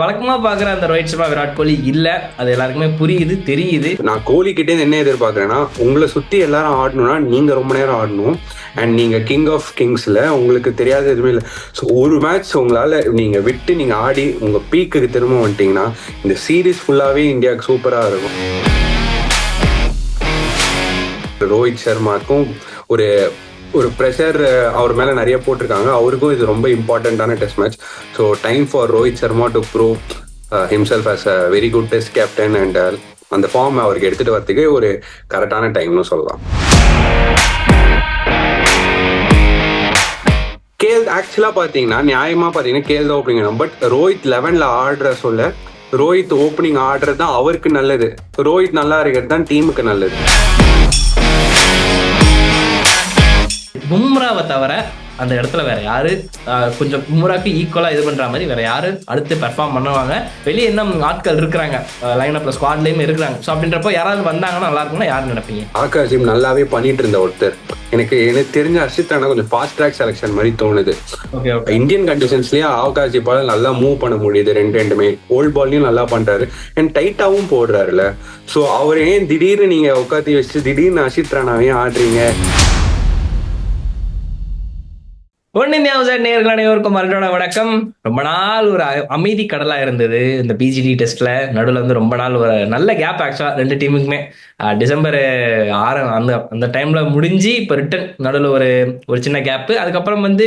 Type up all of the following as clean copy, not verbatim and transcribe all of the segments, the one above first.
வழக்கமா பாக்குற அந்த ரோஹித் சர்மா விராட் கோலி இல்ல, அது எல்லாருக்குமே புரியுது தெரியுது. நான் கோலி கிட்டே என்ன எதிர்பார்க்கறேன்னா, உங்களை சுத்தி எல்லாரும் ஆடணும்னா நீங்க ரொம்ப நேரம் ஆடணும். அண்ட் நீங்க கிங் ஆஃப் கிங்ஸ்ல உங்களுக்கு தெரியாத எதுவுமே இல்லை. ஸோ ஒரு மேட்ச் உங்களால நீங்க விட்டு நீங்க ஆடி உங்க பீக்குக்கு திரும்ப வந்துட்டீங்கன்னா இந்த சீரீஸ் ஃபுல்லாவே இந்தியாவுக்கு சூப்பரா இருக்கும். ரோஹித் சர்மாக்கும் ஒரு ஒரு ப்ரெஷர் அவர் மேலே நிறைய போட்டிருக்காங்க. அவருக்கும் இது ரொம்ப இம்பார்ட்டண்ட்டான test match. So time for Rohit Sharma to prove himself as a very good test captain. And அந்த ஃபார்ம் அவருக்கு எடுத்துகிட்டு வரதுக்கு ஒரு கரெக்டான டைம்னு சொல்லலாம். கேஎல் ஆக்சுவலாக பார்த்தீங்கன்னா நியாயமாக பார்த்தீங்கன்னா கேஎல் தான் ஓப்பனிங். பட் ரோஹித் 11ல் ஆடுற சொல்ல ரோஹித் ஓப்பனிங் ஆடுறது தான் அவருக்கு நல்லது. ரோஹித் நல்லா இருக்கிறது தான் டீமுக்கு நல்லது. பும்ராவை தவிர அந்த இடத்துல வேற யாரு கொஞ்சம் பும்ராக்கு ஈக்குவலா இது பண்ற மாதிரி வேற யாரு அடுத்து பெர்ஃபார்ம் பண்ணுவாங்க? வெளியே இன்னும் ஆட்கள் இருக்கிறாங்க, லைன் அப்ல ஸ்குவாட்லயும் இருக்கிறாங்க. ஸோ அப்படின்றப்போ யாராவது வந்தாங்கன்னா நல்லா இருக்கும்னா யாரு நினைப்பீங்க? ஆகாஷ் நல்லாவே பண்ணிட்டு இருந்த ஒருத்தர். எனக்கு தெரிஞ்ச ஹர்ஷித் ராணா கொஞ்சம் ஃபாஸ்ட் ட்ராக் செலக்ஷன் மாதிரி தோணுது. இந்தியன் கண்டிஷன்ஸ்லயே ஆகாஷ் பால் நல்லா மூவ் பண்ண முடியுது. ரெண்டுமே ஓல்ட் பால்லையும் நல்லா பண்றாரு அண்ட் டைட்டாவும் போடுறாருல. ஸோ அவர் ஏன் திடீர்னு நீங்க உட்காந்து வச்சு திடீர்னு ஹர்ஷித் ராணாவையும் ஆடுறீங்க? நேயர்கள் அனைவருக்கும் மறுபடியும் வணக்கம். ரொம்ப நாள் ஒரு அமைதி கடலா இருந்தது இந்த பிஜிடி டெஸ்ட்ல. நடுவில் வந்து ரொம்ப நாள் ஒரு நல்ல கேப் ஆக்சுவலா ரெண்டு டீமுக்குமே. டிசம்பர் 6 அந்த டைம்ல முடிஞ்சு இப்போ ரிட்டன் நடுவில் ஒரு சின்ன கேப்பு. அதுக்கப்புறம் வந்து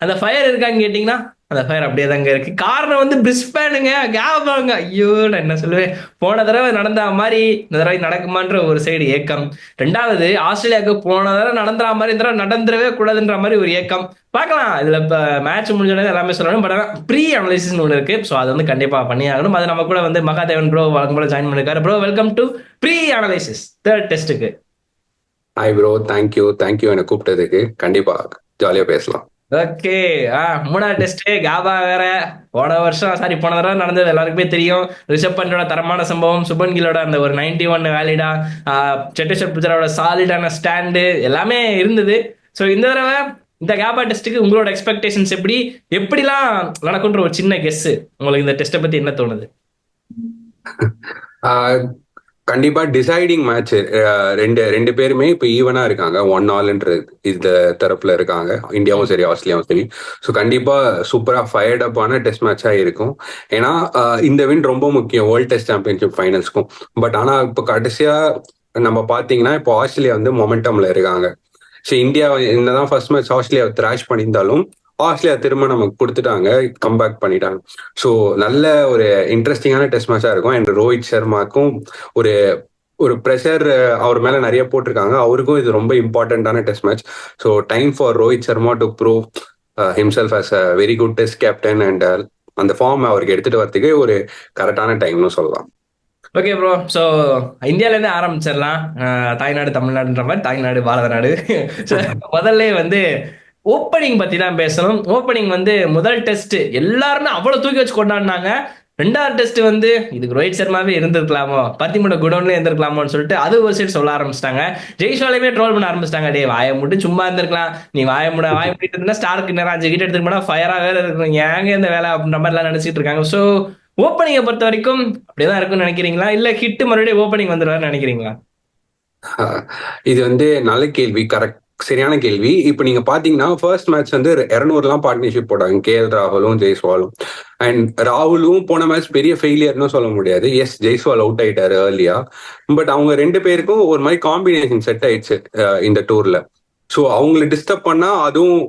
அந்த ஃபயர் இருக்கான்னு கேட்டிங்கன்னா அந்த ஃபயர் அப்படியே தாங்க இருக்கு. காரணம் வந்து பிரிஸ்பேனுங்க கேப்பாங்க. ஐயோ நான் என்ன சொல்லுவேன், போன தடவை நடந்த மாதிரி இந்த தடவை நடக்குமான்ற ஒரு சைடு ஏக்கம். ரெண்டாவது ஆஸ்திரேலியாவுக்கு போன தடவை நடந்துற மாதிரி இந்த தடவை நடந்துடவே கூடாதுன்ற மாதிரி ஒரு ஏக்கம். பார்க்கலாம், இதுல இப்போ மேட்ச் முடிஞ்சோடனே எல்லாமே சொல்லணும். பட் ஆனால் ப்ரீ அனலைசிஸ் ஒன்று இருக்கு. ஸோ அதை வந்து கண்டிப்பா பண்ணி ஆகணும். அது நம்ம கூட வந்து மகாதேவன் ப்ரோ வழக்கம் போல ஜாயின் பண்ணிருக்காரு. Bro welcome to pre analysis third டெஸ்ட்டுக்கு. ஹாய் ப்ரோ, தேங்க்யூ என்னை கூப்பிட்டதுக்கு. கண்டிப்பா ஜாலியா பேசலாம். ஓகே, மூணாவது டெஸ்ட் காபா வேற. போன தடவை நடந்தது எல்லாருக்குமே தெரியும். ரிஷப் பண்டோட தரமான சம்பவம், சுபன் கில்லோட அந்த ஒரு 91 வேலிடா, சேட்டேஸ்வர் புஜாராவோட சாலிடான ஸ்டாண்டு எல்லாமே இருந்தது. ஸோ இந்த தடவை இந்த காபா டெஸ்ட்டுக்கு உங்களோட எக்ஸ்பெக்டேஷன்ஸ் எப்படிலாம் நடக்கும்ன்ற ஒரு சின்ன கெஸ். உங்களுக்கு இந்த டெஸ்ட்டை பத்தி என்ன தோணுது? கண்டிப்பா டிசைடிங் மேட்ச். ரெண்டு பேருமே இப்போ ஈவனா இருக்காங்க. 1-1 இந்த தரப்புல இருக்காங்க. இந்தியாவும் சரி ஆஸ்திரேலியாவும் சரி. ஸோ கண்டிப்பா சூப்பரா ஃபயர்ட் அப்பான டெஸ்ட் மேட்சா இருக்கும். ஏன்னா இந்த வின் ரொம்ப முக்கியம் வேர்ல்ட் டெஸ்ட் சாம்பியன்ஷிப் ஃபைனல்ஸ்க்கும். பட் ஆனா இப்போ கடைசியா நம்ம பாத்தீங்கன்னா இப்போ ஆஸ்திரேலியா வந்து மொமெண்டம்ல இருக்காங்க. ஸோ இந்தியா என்னதான் ஃபர்ஸ்ட் மேட்ச் ஆஸ்திரேலியாவை த்ராஷ் பண்ணியிருந்தாலும் ஆஸ்திரேலியா திரும்ப நமக்கு கொடுத்துட்டாங்க, கம்பேக் பண்ணிட்டாங்க. ஸோ நல்ல ஒரு இன்ட்ரெஸ்டிங்கான டெஸ்ட் மேட்சா இருக்கும். அண்ட் ரோஹித் சர்மாக்கும் ஒரு ஒரு ப்ரெஷர் அவர் மேல நிறைய போட்டிருக்காங்க. அவருக்கும் இது ரொம்ப இம்பார்ட்டண்ட்டான test match. So time for Rohit Sharma to prove himself as a very good test captain. And அந்த ஃபார்ம் அவருக்கு எடுத்துட்டு வரதுக்கு ஒரு கரெக்டான டைம்னு சொல்லலாம். ஓகே ப்ரோ, ஸோ இந்தியாவிலேருந்து ஆரம்பிச்சிடலாம். தாய்நாடு தமிழ்நாடுன்ற மாதிரி தாய்நாடு பாரத நாடு. முதல்ல வந்து ஓப்பனிங் பத்தி தான் பேசணும். ஓப்பனிங் வந்து முதல் டெஸ்ட் எல்லாருமே அவ்வளவு தூக்கி வச்சு கொண்டாடினாங்க. ரெண்டாவது டெஸ்ட் வந்து இதுக்கு ரோஹித் சர்மாவே இருந்திருக்கலாமோ, பத்திமுட குடோன்ல இருந்திருக்கலாமோன்னு சொல்லிட்டு அது ஒரு சைடு சொல்ல ஆரம்பிச்சிட்டாங்க. ஜெய்ஸ்வாலையுமே ட்ரோல் பண்ண ஆரம்பிச்சிட்டாங்க. டே வாயை மட்டும் சும்மா இருந்திருக்கலாம், நீ வாயை மூடிட்டு இருந்தா ஸ்டாருக்கு நேரம் 5 விக்கெட் எடுத்துட்டு போனா ஃபயரா வேற இருக்கும், ஏங்க இந்த வேலை அப்படின்ற மாதிரி எல்லாம் நினைச்சிட்டு இருக்காங்க. ஸோ ஓப்பனிங்கை பொறுத்த வரைக்கும் அப்படிதான் இருக்கும்னு நினைக்கிறீங்களா, இல்ல ஹிட் மறுபடியும் ஓப்பனிங் வந்துடுவாரு நினைக்கிறீங்களா? இது வந்து நல்ல கேள்வி, கரெக்ட், சரியான கேள்வி. இப்ப நீங்க பாத்தீங்கன்னா ஃபர்ஸ்ட் மேட்ச் வந்து 200 பார்ட்னர்ஷிப் போட்டாங்க கேஎல் ராகுலும் ஜெய்ஸ்வாலும். அண்ட் ராகுலும் போன மேட்ச் பெரிய ஃபெயிலியர்னு சொல்ல முடியாது. எஸ், ஜெய்ஸ்வால் அவுட் ஆயிட்டாரு ஏர்லியா. பட் அவங்க ரெண்டு பேருக்கும் ஒரு மாதிரி காம்பினேஷன் செட் ஆயிடுச்சு இந்த டூர்ல. ஸோ அவங்களை டிஸ்டர்ப் பண்ணா அதுவும்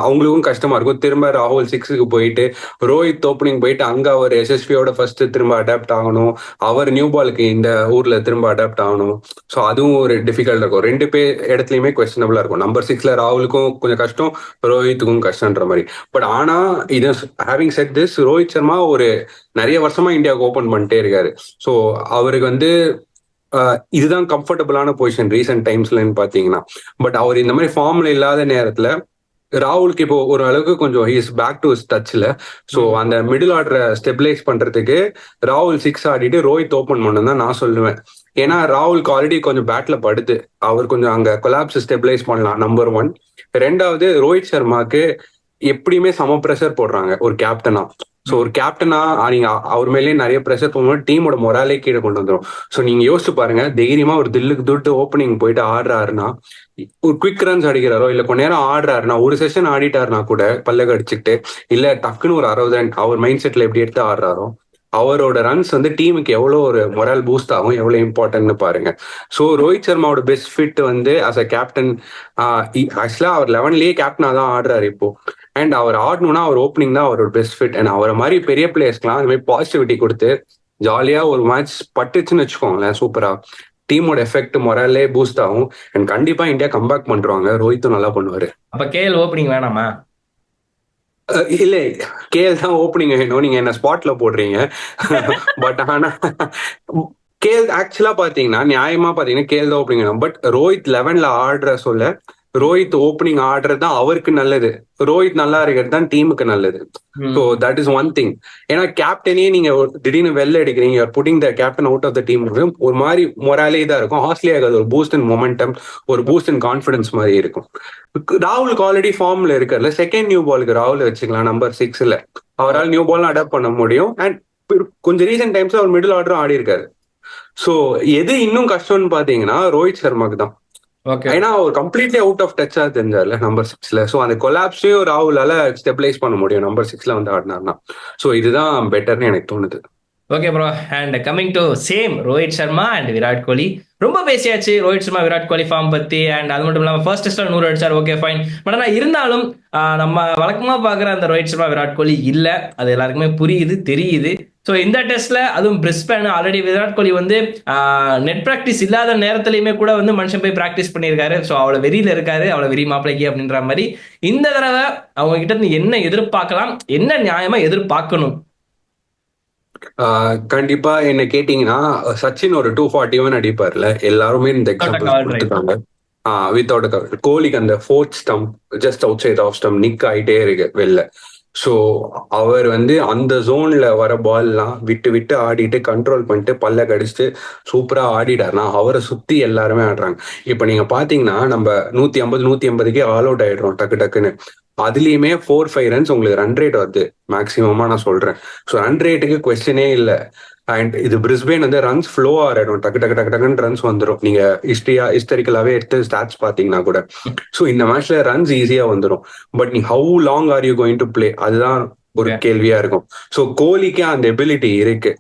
அவங்களுக்கும் கஷ்டமா இருக்கும். திரும்ப ராகுல் 6க்கு போயிட்டு ரோஹித் ஓப்பனிங் போயிட்டு அங்க அவர் எஸ்எஸ்பியோட ஃபர்ஸ்ட் திரும்ப அடாப்ட் ஆகணும். அவர் நியூ பாலுக்கு இந்த ஊர்ல திரும்ப அடாப்ட் ஆகணும். ஸோ அதுவும் ஒரு டிஃபிகல்ட் இருக்கும். ரெண்டு பேர் இடத்துலயுமே கொஸ்டினபிளா இருக்கும். நம்பர் 6ல ராகுலுக்கும் கொஞ்சம் கஷ்டம், ரோஹித்துக்கும் கஷ்டம்ன்ற மாதிரி. பட் ஆனா இது having set this, Rohit Sharma ஒரு நிறைய வருஷமா இந்தியாவுக்கு ஓப்பன் பண்ணிட்டே இருக்காரு. ஸோ அவருக்கு வந்து இதுதான் கம்ஃபர்டபுளான பொசிஷன் ரீசெண்ட் டைம்ஸ்லன்னு பாத்தீங்கன்னா. பட் அவர் இந்த மாதிரி ஃபார்ம்ல இல்லாத நேரத்துல ராகுலுக்கு இப்போ ஒரு அளவுக்கு கொஞ்சம் ஹீஸ் பேக் டு டச்ல. ஸோ அந்த மிடில் ஆர்டரை ஸ்டெபிலைஸ் பண்றதுக்கு ராகுல் 6 ஆடிட்டு ரோஹித் ஓப்பன் பண்ணணும் தான் நான் சொல்லுவேன். ஏன்னா ராகுலுக்கு ஆல்ரெடி கொஞ்சம் பேட்ல படுது, அவர் கொஞ்சம் அங்க கொலாப்ஸ் ஸ்டெபிலைஸ் பண்ணலாம், நம்பர் 1. ரெண்டாவது ரோஹித் சர்மாக்கு எப்படியுமே சம ப்ரெஷர் போடுறாங்க ஒரு கேப்டனா. ஸோ ஒரு கேப்டனா நீங்க அவர் மேலேயே நிறைய ப்ரெஷர் போகும்போது டீமோட மொராலே கீழே கொண்டு வந்துடும். ஸோ நீங்க யோசிச்சு பாருங்க, தைரியமா ஒரு தில்லுக்கு துட்டு ஓப்பனிங் போயிட்டு ஆடுறாருன்னா, ஒரு குவிக் ரன்ஸ் அடிக்கிறாரோ இல்ல கொஞ்ச நேரம் ஆடுறாருன்னா, ஒரு செஷன் ஆடிட்டாருன்னா கூட பல்லக்கு அடிச்சுக்கிட்டு, இல்ல டக்குன்னு ஒரு 60 ரன் அவர் மைண்ட் செட்ல எப்படி எடுத்து ஆடுறாரோ, அவரோட ரன்ஸ் வந்து டீமுக்கு எவ்வளவு ஒரு மொரால் பூஸ்ட் ஆகும், எவ்வளவு இம்பார்ட்டன்ட்னு பாருங்க. ஸோ ரோஹித் சர்மாவோட பெஸ்ட் ஃபிட் வந்து அஸ் அ கேப்டன், ஆக்சுவலா அவர் 11லயே கேப்டனா தான் ஆடுறாரு இப்போ. அண்ட் அவர் ஆடணும்னா அவர் ஓப்பனிங் தான் அவரோட பெஸ்ட் ஃபிட். அண்ட் அவரை மாதிரி பெரிய பிளேயர்ஸ்க்குலாம் அந்த மாதிரி பாசிட்டிவிட்டி கொடுத்து ஜாலியா ஒரு மேட்ச் பட்டுச்சுன்னு வச்சுக்கோங்களேன், சூப்பரா டீமோட எஃபெக்ட் மொராலே பூஸ்ட் ஆகும். அண்ட் கண்டிப்பா இந்தியா கம்பேக் பண்றாங்க, ரோஹித்தும் நல்லா பண்ணுவாரு. அப்ப கேஎல் ஓப்பனிங் வேணாமா? இல்ல, கேஎல் தான் ஓப்பனிங் வேணும், நீங்க என்ன ஸ்பாட்ல போடுறீங்க. பட் ஆனா கேஎல் ஆக்சுவலா பாத்தீங்கன்னா நியாயமா பாத்தீங்கன்னா கேஎல் தான் ஓப்பனிங் வேணும். பட் ரோஹித் 11ல ஆடுற சொல்ல ரோஹித் ஓப்பனிங் ஆடுறது தான் அவருக்கு நல்லது, ரோஹித் நல்லா இருக்கிறது தான் டீமுக்கு நல்லது. So that is one thing. ஏன்னா கேப்டனே நீங்க திடீர்னு வெளில எடுக்கிறீங்க, putting the captain out of the team, ஒரு மாதிரி மொராலே தான் இருக்கும். ஆஸ்திரேலியா ஆகாது, ஒரு பூஸ்ட் இன் மொமெண்டம், ஒரு பூஸ்ட் இன் கான்ஃபிடன்ஸ் மாதிரி இருக்கும். ராகுலுக்கு ஆல்ரெடி ஃபார்ம்ல இருக்காருல்ல, செகண்ட் நியூ பாலுக்கு ராகுல் வச்சுக்கலாம் நம்பர் 6ல, அவரால் நியூ பால் அடாப்ட் பண்ண முடியும். அண்ட் கொஞ்சம் ரீசென்ட் டைம்ஸ் அவர் மிடில் ஆர்டரும் ஆடி இருக்காரு. ஸோ எது இன்னும் கஷ்டம்னு பாத்தீங்கன்னா ரோஹித் சர்மாக்கு தான். ஏன்னா அவர் கம்ப்ளீட்லி அவுட் ஆஃப் டச்சா தெரிஞ்சார்ல நம்பர் 6ல. ஸோ அந்த கொலாப்ஸையும் ராகுலால ஸ்டெபிலைஸ் பண்ண முடியும் நம்பர் 6ல வந்து ஆடினார்னா. ஸோ இதுதான் பெட்டர்னு எனக்கு தோணுது. Okay bro, and coming to same Rohit Sharma and Virat Kohli. ரொம்ப பேசியாச்சு ரோஹித் சர்மா விராட் கோலி ஃபார்ம் பத்தி. அண்ட் அது மட்டும் இல்லாமல் ஃபர்ஸ்ட் டெஸ்ட்ல 100 அடிச்சார், ஓகே ஃபைன். பட் ஆனால் இருந்தாலும் நம்ம வழக்கமா பார்க்குற அந்த ரோஹித் சர்மா விராட் கோலி இல்லை, அது எல்லாருக்குமே புரியுது தெரியுது. ஸோ இந்த டெஸ்ட்ல அதுவும் பிரிஸ்பேன் ஆல்ரெடி விராட் கோலி வந்து நெட் ப்ராக்டிஸ் இல்லாத நேரத்துலையுமே கூட வந்து மனுஷன் போய் ப்ராக்டிஸ் பண்ணியிருக்காரு. ஸோ அவ்வளோ வெறியில இருக்காரு, அவ்வளோ வெறி மாப்பிளைக்கு அப்படின்ற மாதிரி. இந்த தடவை அவங்க கிட்ட இருந்து என்ன எதிர்பார்க்கலாம், என்ன நியாயமா எதிர்பார்க்கணும்? கண்டிப்பா என்ன கேட்டீங்கன்னா சச்சின் ஒரு 241 அடிப்பார்ல, எல்லாருமே இந்த எக்ஸாம்பிள் கொடுத்துருக்காங்க. Without cover. கோலிக்கு அந்த 4th stump just outside off stump nick ஆயிட்டே இருக்கு வெளில. ஸோ அவர் வந்து அந்த ஜோன்ல வர பால்லாம் விட்டு விட்டு ஆடிட்டு கண்ட்ரோல் பண்ணிட்டு பல்ல கடிச்சிட்டு சூப்பரா ஆடிட்டாருன்னா அவரை சுத்தி எல்லாருமே ஆடுறாங்க. இப்ப நீங்க பாத்தீங்கன்னா நம்ம 150 ஆல் அவுட் ஆயிடுறோம் டக்கு டக்குன்னு. அதுலயுமே 4-5 ரன்ஸ் உங்களுக்கு ரன் ரேட் வருது மேக்சிமமா நான் சொல்றேன். ஸோ ரன் ரேட்டுக்கு கொஸ்டினே இல்லை. அண்ட் இது பிரிஸ்பேன் வந்து ரன்ஸ் ஃப்ளோ ஆகிடும், டக்கு டக்கு டக்கு டக்குன்னு ரன்ஸ் வந்துடும். நீங்க ஹிஸ்டரிக்கலாவே எடுத்து ஸ்டாட்ஸ் பாத்தீங்கன்னா கூட. ஸோ இந்த மேட்ச்ல ரன்ஸ் ஈஸியா வந்துடும். பட் நீ how long are you going to play, அதுதான் ஒரு கேள்வியா இருக்கும். ஸோ கோலிக்கு அந்த எபிலிட்டி இருக்கு.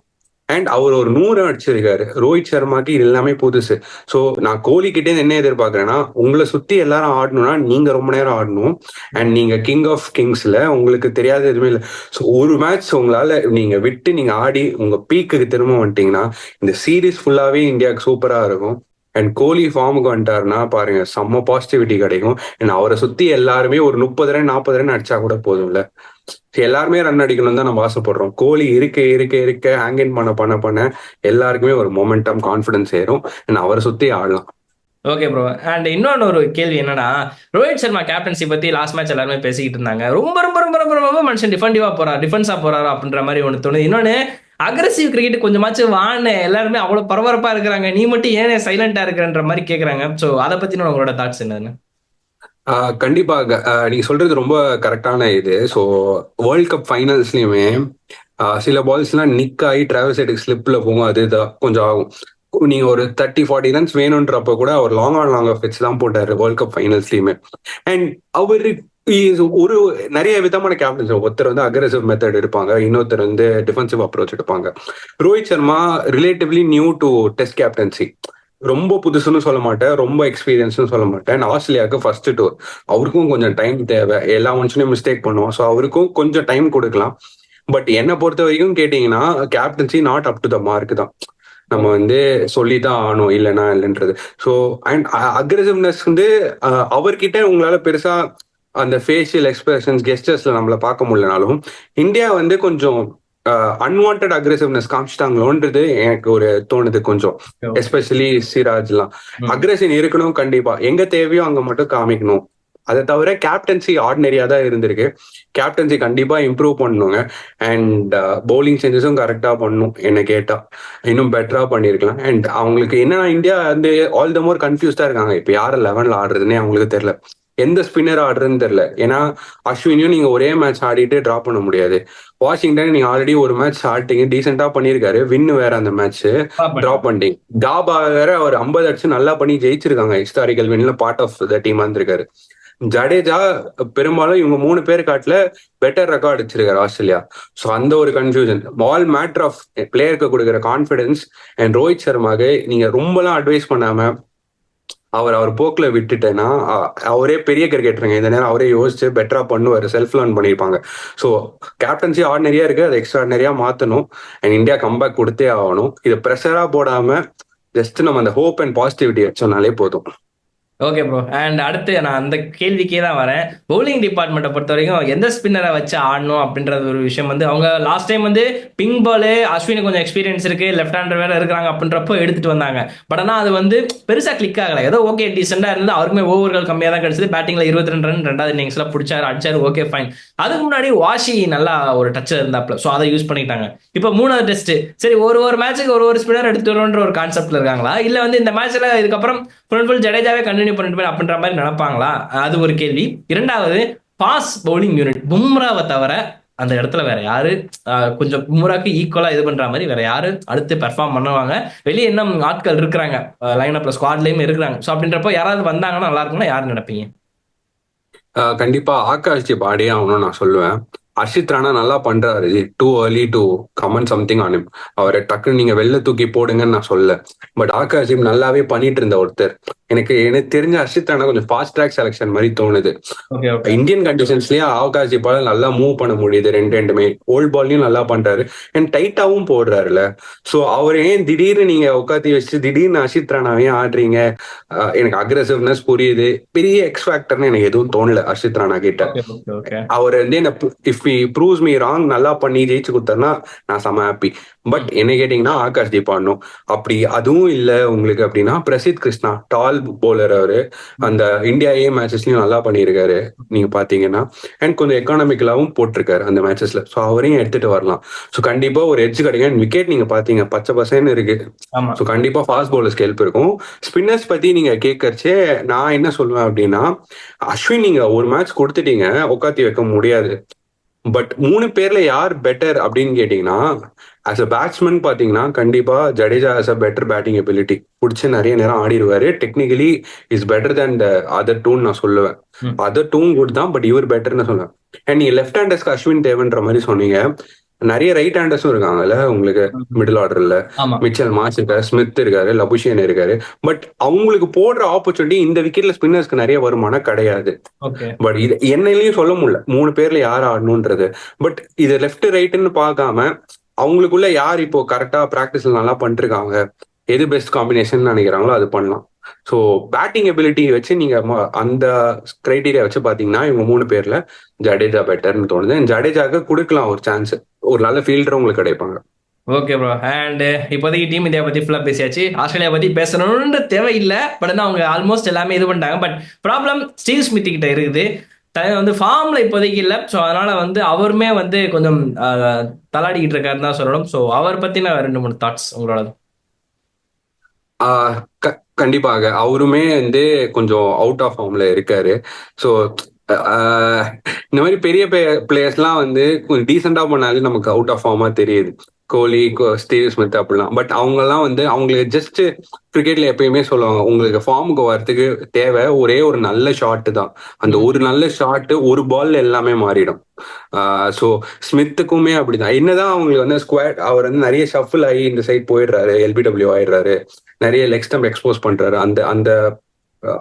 அண்ட் அவர் ஒரு 100 அடிச்சிருக்காரு. ரோஹித் சர்மாக்கு இது எல்லாமே புதுசு. ஸோ நான் கோலி கிட்டே என்ன எதிர்பார்க்கறேன்னா, உங்களை சுத்தி எல்லாரும் ஆடணும்னா நீங்க ரொம்ப நேரம் ஆடணும். அண்ட் நீங்க கிங் ஆஃப் கிங்ஸ்ல உங்களுக்கு தெரியாத எதுவுமே இல்லை. ஸோ ஒரு மேட்ச் உங்களால நீங்க விட்டு நீங்க ஆடி உங்க பீக்குக்கு திரும்ப வந்துட்டீங்கன்னா இந்த சீரீஸ் ஃபுல்லாவே இந்தியாவுக்கு சூப்பரா இருக்கும். அண்ட் கோலி ஃபார்முக்கு வந்துட்டாருன்னா பாருங்க செம்ம பாசிட்டிவிட்டி கிடைக்கும். அண்ட் அவரை சுத்தி எல்லாருமே ஒரு 30 ரன் 40 ரன் அடிச்சா கூட போதும்ல. எல்லாருமே ரன் அடிக்கணும் தான் நம்ம ஆசைப்படுறோம். கோலி இருக்க இருக்க இருக்க ஹேங்கின் பண்ண எல்லாருக்குமே ஒரு மொமெண்டம் கான்ஃபிடன்ஸ் ஏறும். அவரை சுத்தி ஆடலாம். ஓகே ப்ரோ, அண்ட் இன்னொன்று ஒரு கேள்வி என்னன்னா, ரோஹித் சர்மா கேப்டன்சி பத்தி லாஸ்ட் மேட்ச் எல்லாருமே பேசிக்கிட்டு இருந்தாங்க. ரொம்ப ரொம்ப ரொம்ப ரொம்ப ரொம்ப மனுஷன் டிஃபென்ஸா போறாரு அப்படின்ற மாதிரி ஒன்று தோணுது. இன்னொன்னு அக்ரெசிவ் கிரிக்கெட் கொஞ்சமாச்சும் வான்னு எல்லாருமே அவ்வளவு பரபரப்பா இருக்கிறாங்க, நீ மட்டும் ஏன் சைலண்டா இருக்கிறன்ற மாதிரி கேட்கறாங்க. ஸோ அதை பத்தின உங்களோட தாட்ஸ் என்னன்னு? கண்டிப்பாக நீங்க சொல்றது ரொம்ப கரெக்டான இது. ஸோ வேர்ல்ட் கப் ஃபைனல்ஸ்லயுமே சில பால்ஸ் எல்லாம் நிக் ஆகி டிராவல் சைடுக்கு ஸ்லிப்ல போகும், அதுதான் கொஞ்சம் ஆகும். நீங்க ஒரு 30-40 ரன்ஸ் வேணும்ன்றப்ப கூட அவர் லாங் ஆஃப் பிட்ச் தான் போட்டாரு வேர்ல்ட் கப் ஃபைனல்ஸ்லயுமே. அண்ட் அவரு ஒரு நிறைய விதமான கேப்டன்ஸ், ஒருத்தர் வந்து அக்ரெசிவ் மெத்தட் எடுப்பாங்க, இன்னொருத்தர் வந்து டிஃபென்சிவ் அப்ரோச் எடுப்பாங்க. Rohit Sharma relatively new to test captaincy, ரொம்ப புதுசுன்னு சொல்ல மாட்டேன், ரொம்ப எக்ஸ்பீரியன்ஸ்னு சொல்ல மாட்டேன். ஆஸ்திரேலியாவுக்கு ஃபர்ஸ்ட் டூர், அவருக்கும் கொஞ்சம் டைம் தேவை. எல்லா மனுஷனையும் மிஸ்டேக் பண்ணுவோம், ஸோ அவருக்கும் கொஞ்சம் டைம் கொடுக்கலாம். பட் என்னை பொறுத்த வரைக்கும் கேட்டீங்கன்னா captaincy not up to the mark தான். நம்ம வந்து சொல்லிதான் ஆகணும், இல்லைன்னா இல்லைன்றது. ஸோ அண்ட் அக்ரெசிவ்னஸ் வந்து அவர்கிட்ட உங்களால பெருசா அந்த ஃபேஷியல் எக்ஸ்பிரஷன்ஸ் கெஸ்டர்ஸ்ல நம்மள பார்க்க முடியலனாலும் இந்தியா வந்து கொஞ்சம் அன்வான்ட் அக்ரெசிவ்னஸ் காமிச்சிட்டாங்களோன்றது எனக்கு ஒரு தோணுது கொஞ்சம். எஸ்பெஷலி சிராஜ்லாம் அக்ரெசிவ் இருக்கணும் கண்டிப்பா, எங்க தேவையோ அங்க மட்டும் காமிக்கணும். அதை தவிர கேப்டன்சி ஆர்டினரியா தான் இருந்திருக்கு. கேப்டன்சி கண்டிப்பா இம்ப்ரூவ் பண்ணணுங்க. அண்ட் பவுலிங் சேஞ்சஸும் கரெக்டா பண்ணணும், என்ன கேட்டா இன்னும் பெட்டரா பண்ணிருக்கலாம். அண்ட் அவங்களுக்கு என்னன்னா இந்தியா வந்து ஆல் த மோர் கன்ஃபியூஸ்டா இருக்காங்க, இப்ப யார 11ல ஆடுறதுன்னே அவங்களுக்கு தெரியல. எந்த ஸ்பின்னர் ஆடுறதுன்னு தெரியல. ஏன்னா அஸ்வினியும் நீங்க ஒரே மேட்ச் ஆடிட்டு டிராப் பண்ண முடியாது. வாஷிங்டன் நீங்க ஆல்ரெடி ஒரு மேட்ச் ஆடிட்டீங்க, டீசெண்டா பண்ணியிருக்காரு, வின்னு வேற அந்த மேட்ச் டிராப் பண்ணிட்டீங்க. காபா வேற அவர் 50 அடிச்சு நல்லா பண்ணி ஜெயிச்சிருக்காங்க, ஹிஸ்டாரிக்கல் வின்ல பார்ட் ஆஃப் த டீம் வந்திருக்காரு. ஜடேஜா பெரும்பாலும் இவங்க 3 பேர் காட்டுல பெட்டர் ரெக்கார்ட் வச்சிருக்காரு ஆஸ்திரேலியா. ஸோ அந்த ஒரு கன்ஃபியூஷன், ஆல் மேட்டர் ஆஃப் பிளேயருக்கு கொடுக்குற கான்ஃபிடன்ஸ். அண்ட் ரோஹித் சர்மாக்கு நீங்க ரொம்பலாம் அட்வைஸ் பண்ணாம அவர் போக்குல விட்டுட்டேன்னா, அவரே பெரிய கிரிக்கெட்டருங்க, இந்த நேரம் அவரே யோசிச்சு பெட்டரா பண்ணுவாரு, செல்ஃப் லேர்ன் பண்ணியிருப்பாங்க. ஸோ கேப்டன்சி ஆர்டினரியா இருக்கு, அதை எக்ஸ்ட்ராடினரியா மாத்தணும். அண்ட் இந்தியா கம்பேக் கொடுத்தே ஆகணும். இதை ப்ரெஷரா போடாம ஜஸ்ட் நம்ம அந்த ஹோப் அண்ட் பாசிட்டிவிட்டி வச்சோம்னாலே போதும். Okay bro. அண்ட் அடுத்து நான் அந்த கேள்விக்கே தான் வரேன். பவுலிங் டிபார்ட்மெண்ட்டை பொறுத்த வரைக்கும் எந்த ஸ்பின்னரை வச்சு ஆடணும் அப்படின்றது ஒரு விஷயம் வந்து அவங்க லாஸ்ட் டைம் வந்து பிங்க் பாலு அஸ்வினி கொஞ்சம் எக்ஸ்பீரியன்ஸ் இருக்கு, லெஃப்ட் ஹேண்டர் வேற இருக்கிறாங்க அப்படின்றப்போ எடுத்துட்டு வந்தாங்க. பட் ஆனால் அது வந்து பெருசாக கிளிக் ஆகலை. ஏதோ ஓகே டீசெண்டாக இருந்து அவருக்குமே ஓவர்கள் கம்மியாக தான் கிடைச்சது. பேட்டிங்ல 22 ரன் ரெண்டாவது இன்னிங்ஸ்ல பிடிச்சாரு, அடிச்சாரு, ஓகே ஃபைன். அதுக்கு முன்னாடி வாஷி நல்லா ஒரு டச் இருந்தாப்ல, ஸோ அதை யூஸ் பண்ணிட்டாங்க. இப்போ 3வது டெஸ்ட் சரி ஒரு மேட்சுக்கு ஒரு ஸ்பின்னர் எடுத்து வரும்ன்ற ஒரு கான்செப்ட்ல இருக்காங்களா, இல்லை வந்து இந்த மேட்ச்ல இதுக்கப்புறம் ஃபுல் ஜடேஜாவே கண்டினியூ பண்ணிட்டு அப்படின்ற மாதிரி நினைப்பாங்களா, அது ஒரு கேள்வி. இரண்டாவது, பாஸ் பவுலிங் யூனிட் பும்ராவை தவிர அந்த இடத்துல வேற யாரு கொஞ்சம் பும்ராக்கு ஈக்குவலா இது பண்ற மாதிரி வேற யாரு அடுத்து பெர்ஃபார்ம் பண்ணுவாங்க? வெளியே இன்னும் ஆட்கள் இருக்கிறாங்க, லைன் அப்ல ஸ்குவாட்லயும் இருக்கிறாங்க. ஸோ அப்படின்றப்போ யாராவது வந்தாங்கன்னா நல்லா இருக்கும்னா யாரு நினைப்பீங்க? கண்டிப்பா ஆகாஷ் தீப் ஆடியே ஆகணும்னு நான் சொல்லுவேன். அர்ஷித் ராணா நல்லா பண்றாரு, too early to comment something on him. அவரை டக்குன்னு நீங்க வெளில தூக்கி போடுங்கன்னு நான் சொல்ல. பட் ஆகாஷ் தீப் நல்லாவே பண்ணிட்டு இருந்த ஒருத்தர். எனக்கு தெரிஞ்ச அர்ஷித் ராணா கொஞ்சம் ஃபாஸ்ட் ட்ராக் செலக்ஷன் மாதிரி தோணுது. இந்தியன் கண்டிஷன்ஸ்லயே ஆகாஷ் தீப்பால நல்லா மூவ் பண்ண முடியுது, ரெண்டுமே ஓல்ட் பால்லையும் நல்லா பண்றாரு அண்ட் டைட்டாவும் போடுறாருல. ஸோ அவர் ஏன் திடீர்னு நீங்க உட்காத்தி வச்சு திடீர்னு அர்ஷித் ராணாவையும் ஆடுறீங்க? எனக்கு அக்ரெசிவ்னஸ் புரியுது, பெரிய எக்ஸ் ஃபேக்டர்னு எனக்கு எதுவும் தோணல அர்ஷித் ராணா கிட்ட. அவர் வந்து என்ன if he proves me wrong நல்லா பண்ணி ஜெயிச்சு கொடுத்தாருன்னா நான் செம ஹாப்பி. பட் என்ன கேட்டீங்கன்னா ஆகாஷ் தீப் ஆடணும். அப்படி அதுவும் இல்லை உங்களுக்கு அப்படின்னா பிரசித் கிருஷ்ணா, டால் போலர், அவரு அந்த இந்தியா ஏ மேட்சஸ்லயும் நல்லா பண்ணியிருக்காரு நீங்க பாத்தீங்கன்னா. அண்ட் கொஞ்சம் எக்கானமிக்கலாவும் போட்டிருக்காரு அந்த மேட்சஸ்ல. ஸோ அவரையும் எடுத்துட்டு வரலாம். ஸோ கண்டிப்பா ஒரு எட்ஜ் கிடைக்கும். விக்கெட் நீங்க பாத்தீங்க பச்சை பசேன்னு இருக்கு. ஸோ கண்டிப்பா ஃபாஸ்ட் பவுலர்ஸ் ஹெல்ப் இருக்கும். ஸ்பின்னர்ஸ் பத்தி நீங்க கேட்கறச்சே நான் என்ன சொல்லுவேன் அப்படின்னா, அஸ்வின் நீங்க ஒரு மேட்ச் கொடுத்துட்டீங்க, உட்காத்தி வைக்க முடியாது. பட் 3 பேர்ல யார் பெட்டர் அப்படின்னு கேட்டீங்கன்னா, ஆஸ் அ பேட்ஸ்மேன் பாத்தீங்கன்னா கண்டிப்பா Jadeja has a better batting ability. பிடிச்சி நிறைய நேரம் ஆடிடுவாரு. Technically is better than the other டூன்னு நான் சொல்லுவேன். அதர் டூவும் குட் தான், பட் இவர் பெட்டர்னு சொல்லுவேன். அண்ட் நீங்க லெஃப்ட் ஹேண்டர்ஸ்க்கு அஸ்வின் தேவன்ற மாதிரி சொன்னீங்க. நிறைய ரைட் ஹேண்டர்ஸும் இருக்காங்கல்ல உங்களுக்கு மிடில் ஆர்டர்ல. மிச்சல் மார்ஷ் இருக்காரு, ஸ்மித் இருக்காரு, லபுஷியன் இருக்காரு. பட் அவங்களுக்கு போடுற ஆப்பர்ச்சுனிட்டி இந்த விக்கெட்ல ஸ்பின்னர்ஸ்க்கு நிறைய வருமானா கிடையாது. பட் இது என்னையும் சொல்ல முடியல 3 பேர்ல யார் ஆடணும்ன்றது. பட் இது லெஃப்ட் ரைட்னு பார்க்காம அவங்களுக்குள்ள யார் இப்போ கரெக்டா பிராக்டிஸ்ல நல்லா பண்ணிருக்காங்க, எது பெஸ்ட் காம்பினேஷன் நினைக்கிறாங்களோ அது பண்ணலாம். ஸோ பேட்டிங் எபிலிட்டி வச்சு நீங்க அந்த கிரைட்டீரியா வச்சு பாத்தீங்கன்னா இவங்க 3 பேர்ல ஜடேஜா பெட்டர்னு தோணுது. ஜடேஜாக்கு கொடுக்கலாம் ஒரு சான்ஸ், ஒரு நல்ல ஃபீல்டர் உங்களுக்கு கிடைப்பாங்க. Okay bro. அண்ட் இப்போதைக்கு டீம் இந்தியா பத்தி ஃபுல்லா பேசியாச்சு. ஆஸ்திரேலியா பத்தி பேசணும்னு தேவையில்லை. பட் அவங்க ஆல்மோஸ்ட் எல்லாமே இது பண்ணிட்டாங்க. பட் ப்ராப்ளம் ஸ்டீவ் ஸ்மித் கிட்ட இருக்குது. வந்து ஃபார்ம்ல இப்போதைக்கு இல்லை. ஸோ அதனால வந்து அவருமே வந்து கொஞ்சம் தலாடிக்கிட்டு இருக்காருன்னு தான் சொல்லணும். ஸோ அவர் பத்தின 2-3 தாட்ஸ் உங்களோட? கண்டிப்பாக அவருமே வந்து கொஞ்சம் அவுட் ஆஃப் ஃபார்ம்ல இருக்காரு. ஸோ இந்த மாதிரி பெரிய பிளேயர்ஸ்லாம் வந்து கொஞ்சம் டீசெண்டா பண்ணாலே நமக்கு அவுட் ஆஃப் ஃபார்மா தெரியுது. கோலி, ஸ்டீவ் ஸ்மித் அப்படிலாம். பட் அவங்கெல்லாம் வந்து அவங்களுக்கு ஜஸ்ட் கிரிக்கெட்ல எப்பயுமே சொல்லுவாங்க, உங்களுக்கு ஃபார்முக்கு வரதுக்கு தேவை ஒரே ஒரு நல்ல ஷாட் தான். அந்த ஒரு நல்ல ஷாட் ஒரு பால்ல எல்லாமே மாறிடும். ஸோ ஸ்மித்துக்குமே அப்படிதான். என்னதான் அவங்களுக்கு வந்து ஸ்குவாட் அவர் வந்து நிறைய ஷஃபிள் ஆகி இந்த சைட் போயிடுறாரு, எல்பிடபிள்யூ ஆயிடுறாரு, நிறைய லெக் ஸ்டம்ப் எக்ஸ்போஸ் பண்றாரு, அந்த அந்த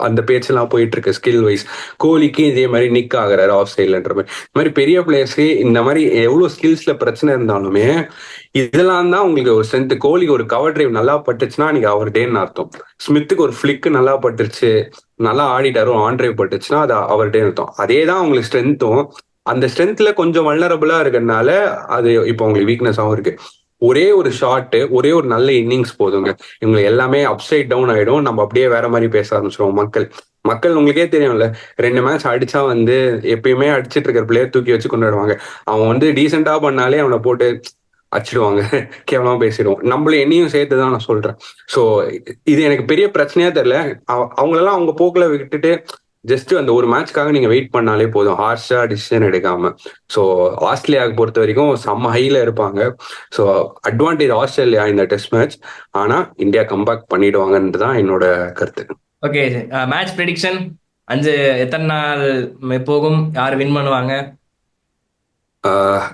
அந்த பேச்செல்லாம் போயிட்டு இருக்கு. ஸ்கில் வைஸ் கோலிக்கு இதே மாதிரி நிக் ஆகுறாரு ஆஃப் சைட்லன்ற மாதிரி. இந்த மாதிரி பெரிய பிளேயர்ஸ்க்கு இந்த மாதிரி எவ்வளவு ஸ்கில்ஸ்ல பிரச்சனை இருந்தாலுமே இதெல்லாம் தான் உங்களுக்கு ஒரு ஸ்ட்ரென்த். கோலிக்கு ஒரு கவர் டிரைவ் நல்லா பட்டுச்சுன்னா நீங்க அவர் டேன்னு அர்த்தம். ஸ்மித்துக்கு ஒரு ஃபிளிக் நல்லா பட்டுருச்சு, நல்லா ஆடிட்டாரு, ஆன் டிரைவ் பட்டுச்சுன்னா அது அவர் டேன்னு அர்த்தம். அதே தான் உங்களுக்கு ஸ்ட்ரென்த்தும். அந்த ஸ்ட்ரென்த்ல கொஞ்சம் வல்னரபிளா இருக்கிறதுனால அது இப்போ உங்களுக்கு வீக்னஸாகவும் இருக்கு. ஒரே ஒரு ஷாட், ஒரே ஒரு நல்ல இன்னிங்ஸ் போதுங்க, இவங்க எல்லாமே அப்சைட் டவுன் ஆயிடும். நம்ம அப்படியே வேற மாதிரி பேச ஆரம்பிச்சிருவோம். மக்கள் உங்களுக்கே தெரியும்ல, 2 மேட்ச் அடிச்சா வந்து எப்பயுமே அடிச்சிட்டு இருக்கிற பிளேயர் தூக்கி வச்சு கொண்டாடுவாங்க. அவன் வந்து டீசெண்டா பண்ணாலே அவனை போட்டு அடிச்சிடுவாங்க, கேவலமா பேசிடுவோம். நம்மள என்னையும் சேர்த்துதான் நான் சொல்றேன். ஸோ இது எனக்கு பெரிய பிரச்சனையா தெரியல. அவங்களெல்லாம் அவங்க போக்குல விட்டுட்டு ஜஸ்ட் அந்த ஒரு மேட்ச்க்காக நீங்க வெயிட் பண்ணாலே போதும், ஹார்ஷா டிசிஷன் எடுக்காம. ஸோ ஆஸ்திரேலியாவுக்கு பொறுத்த வரைக்கும் செம்ம ஹைல இருப்பாங்க. ஸோ அட்வான்டேஜ் ஆஸ்திரேலியா இந்த டெஸ்ட் மேட்ச். ஆனா இந்தியா கம்பேக் பண்ணிடுவாங்கன்றது தான் என்னோட கருத்து. ஓகே, மேட்ச் ப்ரெடிக்ஷன் 5 எத்தனை நாள் போகும், யார் வின் பண்ணுவாங்க? ஆஹ்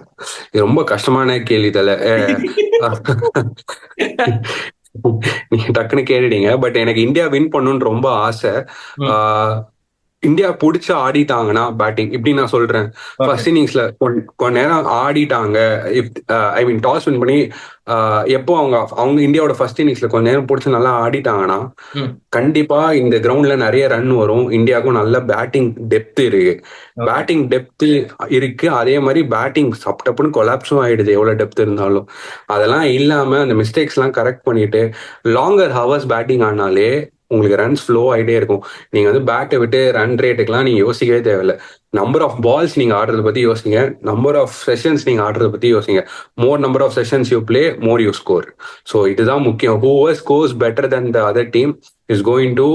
இது ரொம்ப கஷ்டமான கேள்வி தல. நீங்க டக்குன்னு கேட்டுட்டீங்க. பட் எனக்கு இந்தியா வின் பண்ணணும்னு ரொம்ப ஆசை. ம். ஆஹ் இந்தியா புடிச்சு ஆடிட்டாங்கன்னா பேட்டிங் இப்படி நான் சொல்றேன். ஓகே. ஃபர்ஸ்ட் இன்னிங்ஸ்ல கொஞ்ச நேரம் ஆடிட்டாங்க. If I mean toss win பண்ணி எப்போ அவங்க அவங்க இந்தியாவோட ஃபர்ஸ்ட் இன்னிங்ஸ்ல கொஞ்ச நேரம் பிடிச்சி நல்லா ஆடிட்டாங்கன்னா ம். கண்டிப்பா இந்த கிரவுண்ட்ல நிறைய ரன் வரும். இந்தியாவுக்கும் நல்ல பேட்டிங் டெப்த் இருக்கு. ஓகே. பேட்டிங் டெப்த் இருக்கு. அதே மாதிரி பேட்டிங் சப்டப்புன்னு கொலாப்ஸும் ஆயிடுது எவ்வளவு டெப்த் இருந்தாலும். அதெல்லாம் இல்லாம அந்த மிஸ்டேக்ஸ் எல்லாம் கரெக்ட் பண்ணிட்டு லாங்கர் ஹவர்ஸ் பேட்டிங் ஆனாலே உங்களுக்கு ரன்ஸ் ஃப்ளோ ஆகிட்டே இருக்கும். நீங்க வந்து பேட்டை விட்டு ரன் ரேட்டுக்கெல்லாம் நீங்க யோசிக்கவே தேவையில்ல. நம்பர் ஆஃப் பால்ஸ் நீங்க ஆடுறத பத்தி யோசிங்க, நம்பர் ஆஃப் செஷன்ஸ் நீங்க ஆடுறத பத்தி யோசிங்க. More number of sessions you play, more you score. So இதுதான் முக்கியம். Whoever scores better then the other team is going to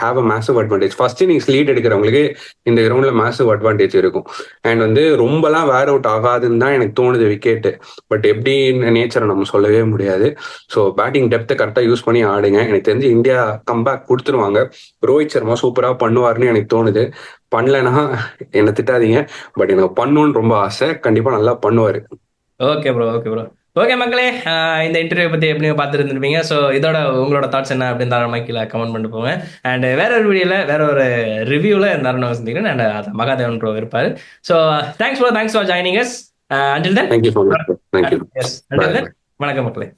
have a massive advantage. First innings lead எடுக்கிறவங்களுக்கு இந்த கிரவுண்ட்ல மேசிவ் அட்வான்டேஜ் இருக்கும். அண்ட் வந்து ரொம்பலாம் வேர் அவுட் ஆகாதுன்னு தான் எனக்கு தோணுது விக்கெட். பட் எப்படி நேச்சரை நம்ம சொல்லவே முடியாது. ஸோ பேட்டிங் டெப்த்தை கரெக்டாக யூஸ் பண்ணி ஆடுங்க. எனக்கு தெரிஞ்சு இந்தியா கம்பேக் கொடுத்துருவாங்க. ரோஹித் சர்மா சூப்பராக பண்ணுவார்னு எனக்கு தோணுது. பண்ணலன்னா என்ன திட்டாதீங்க. பட் எனக்கு பண்ணணும்னு ரொம்ப ஆசை. கண்டிப்பா நல்லா பண்ணுவாரு. Okay bro, okay bro. Okay மக்களே, இந்த இன்டர்வியூ பற்றி எப்படியும் பார்த்துருந்துருப்பீங்க. ஸோ இதோட உங்களோட தாட்ஸ் என்ன அப்படின்னு தாராளமாக கீழே கமெண்ட் பண்ணிட்டு போங்க. அண்ட் வேற ஒரு வீடியோவில் வேற ஒரு ரிவ்யூவில் இருந்தாலும் சந்திக்கிறேன். அண்ட் அது மகாதேவன் ப்ரோ இருப்பார். So thanks bro, thanks for joining us. Until then, thank you so much. Thank you. Yes, bye. Until then, வணக்கம் மக்களே.